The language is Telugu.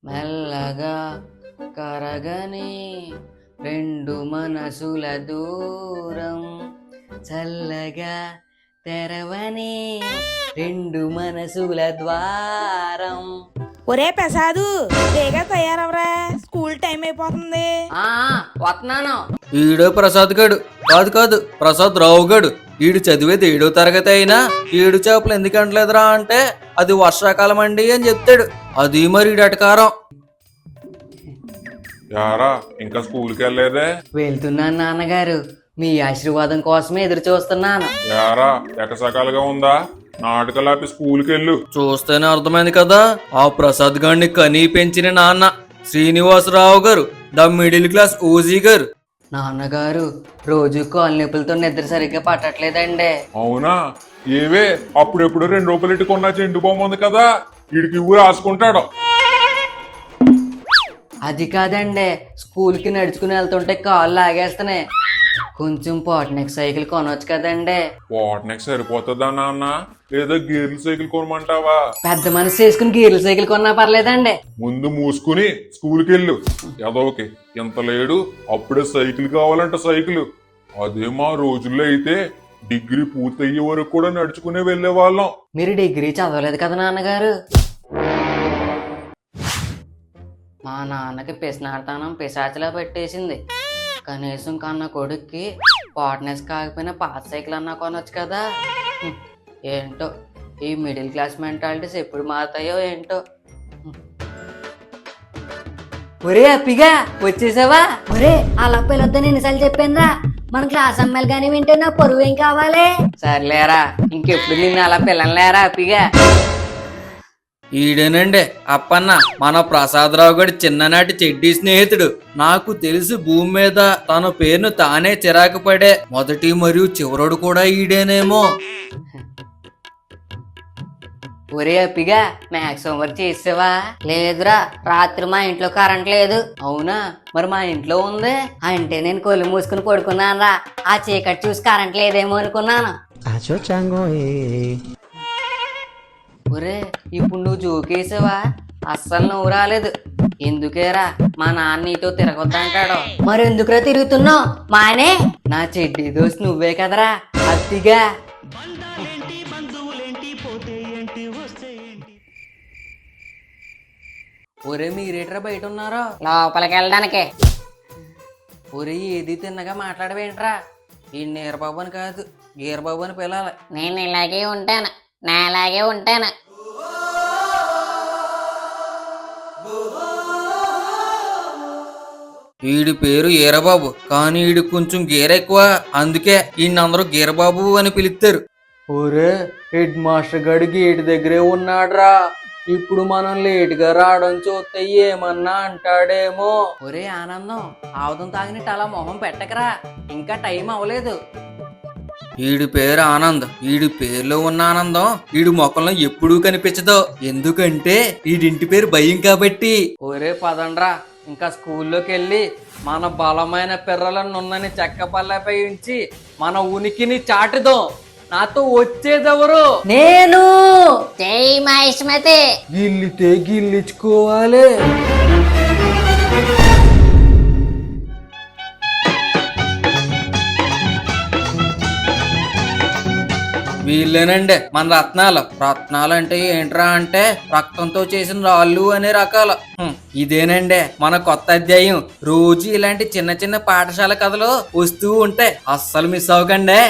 మెల్లగా కరగని రెండు మనసుల దూరం, చల్లగా తెరవని రెండు మనసుల ద్వారం. ఒరే ప్రసాదు, బేగా తయారవరా, స్కూల్ టైం అయిపోతుంది. వస్తున్నాను. ఈడో ప్రసాద్ గడు కాదు కాదు, ప్రసాద్ రావు గడు. ఈడు చదివేది 7వ తరగతి అయినా 7 చేపలు ఎందుకు అంటలేదురా అంటే అది వర్షాకాలం అండి అని చెప్తాడు. అది మరి ఈడటకారం. యారా ఇంకా స్కూల్కి వెళ్ళలేదే? వెళ్తున్నాను నాన్నగారు, మీ ఆశీర్వాదం కోసమే ఎదురు చూస్తున్నాను. యారా ఎకసకాలుగా ఉందా? నాటకలాపి స్కూల్కి వెళ్ళు. చూస్తేనే అర్థమైంది కదా, ఆ ప్రసాద్ గారిని కనీ పెంచిన నాన్న శ్రీనివాసరావు గారు, ద మిడిల్ క్లాస్ ఓజీ గారు. నాన్నగారు రోజు కాలు నొప్పులతో నిద్ర సరిగ్గా పట్టట్లేదండి. అవునా? ఏవే అప్పుడెప్పుడు 2 రూపాయలు ఇట్టుకున్నా చెండు బొమ్మ ఉంది కదా, వీడికి ఊరు రాసుకుంటాడు. అది కాదండి, స్కూల్కి నడుచుకుని వెళ్తుంటే కాళ్ళు లాగేస్తున్నాయి. కొంచెం పాట్నెక్ సైకిల్ కొనవచ్చు కదండి. వాటికి సరిపోతుందా నాన్న? లేదా గేర్ల సైకిల్ కొనమంటావా? పెద్ద మనసు చేసుకుని గీర్ల సైకిల్ కొన్నా పర్లేదండి. ముందు మూసుకుని స్కూల్కి వెళ్ళు. ఎదవకి ఎంత లేడు, అప్పుడే సైకిల్ కావాలంట సైకిల్. అదే మా రోజుల్లో అయితే డిగ్రీ పూర్తయ్యే వరకు కూడా నడుచుకునే వెళ్లే వాళ్ళం. మీరు డిగ్రీ చదవలేదు కదా నాన్నగారు. మా నాన్నకి పిసినార్తనం పిశాచిలా పెట్టేసింది. కనీసం కన్న కొడుక్కి పాట్నెస్ కాకపోయినా పాత సైకిల్ అన్నా కొనొచ్చు కదా. ఏంటో ఈ మిడిల్ క్లాస్ మెంటాలిటీస్ ఎప్పుడు మారుతాయో ఏంటో. ఒరే అప్పిగా వచ్చేసావా? ఒరే అలా పిల్లొద్దని ఎన్నిసార్లు చెప్పానురా, మన క్లాస్ అమ్మాయిలు కానీ వింటే నా పరువు ఏం కావాలి? సర్లేరా, ఇంకెప్పుడు నిన్ను అలా పిల్లలేరా అప్పిగా. ఈడేనండి అప్పన్న, మన ప్రసాదరావు గడి చిన్ననాటి చెడ్డీ స్నేహితుడు. నాకు తెలిసి భూమి మీద తన పేరును తానే చిరాకు పడే మొదటి మరియు చివరోడు కూడా ఈడేనేమో. ఒరే అప్పిగా మ్యాథ్స్ హోంవర్క్ చేసావా? లేదురా, రాత్రి మా ఇంట్లో కరెంట్ లేదు. అవునా, మరి మా ఇంట్లో ఉంది. అంటే నేను కొళ్ళు మూసుకుని పడుకున్నాను రా, ఆ చీకటి చూసి కరెంట్ లేదేమో అనుకున్నాను. ఒరే ఇప్పుడు నువ్వు జోకేసావా? అస్సలు నువ్వు రాలేదు. ఎందుకేరా మా నాన్న నీతో తిరగొద్దంటాడు. మరి ఎందుకురా తిరుగుతున్నావు మానే? నా చెడ్డీ దోస్త్ నువ్వే కదరా అత్తిగా. ఒరే మీరేట్రా బయట ఉన్నారో? లోపలికి వెళ్ళడానికి. ఒరే ఏది తిన్నగా మాట్లాడవేంట్రా? ఈ నీరబాబు అని కాదు, గీరబాబు అని పిలాలి. నేను ఇలాగే ఉంటాను, నా అలాగే ఉంటాను. ఈడి పేరు ఈరబాబు, కానీ ఈడు కొంచెం గీర ఎక్కువ, అందుకే ఈయనందరూ గీరబాబు అని పిలుస్తారు. ఒరే హెడ్ మాస్టర్ గడి గేటు దగ్గరే ఉన్నాడ్రా. ఇప్పుడు మనం లేటుగా రావడం చూస్తే ఏమన్నా అంటాడేమో. ఒరే ఆనందం, ఆవుదం తాగినట్టు అలా మొహం పెట్టకరా, ఇంకా టైం అవ్వలేదు. ఈడి పేరు ఆనంద్. ఈడి పేరులో ఉన్న ఆనందం ఈడు మొక్కల్లో ఎప్పుడూ కనిపించదు, ఎందుకంటే ఈడింటి పేరు భయం కాబట్టి. ఒరే పదండ్రా, ఇంకా స్కూల్లోకి వెళ్ళి మన బలమైన పిర్రలను ఉన్నని చెక్క పల్లెపై ఉంచి మన ఉనికిని చాటుదాం. నాతో వచ్చేదెవరు? నేను. జై మహేష్మతి. గిల్లితే గిల్లించుకోవాలి. వీళ్ళేనండి మన రత్నాలు. రత్నాలు అంటే ఏంట్రా అంటే రక్తంతో చేసిన రాళ్ళు అనే రకాలు. ఇదేనండి మన కొత్త అధ్యాయం. రోజు ఇలాంటి చిన్న చిన్న పాఠశాల కథలు వస్తూ ఉంటాయి, అస్సలు మిస్ అవ్వకండి.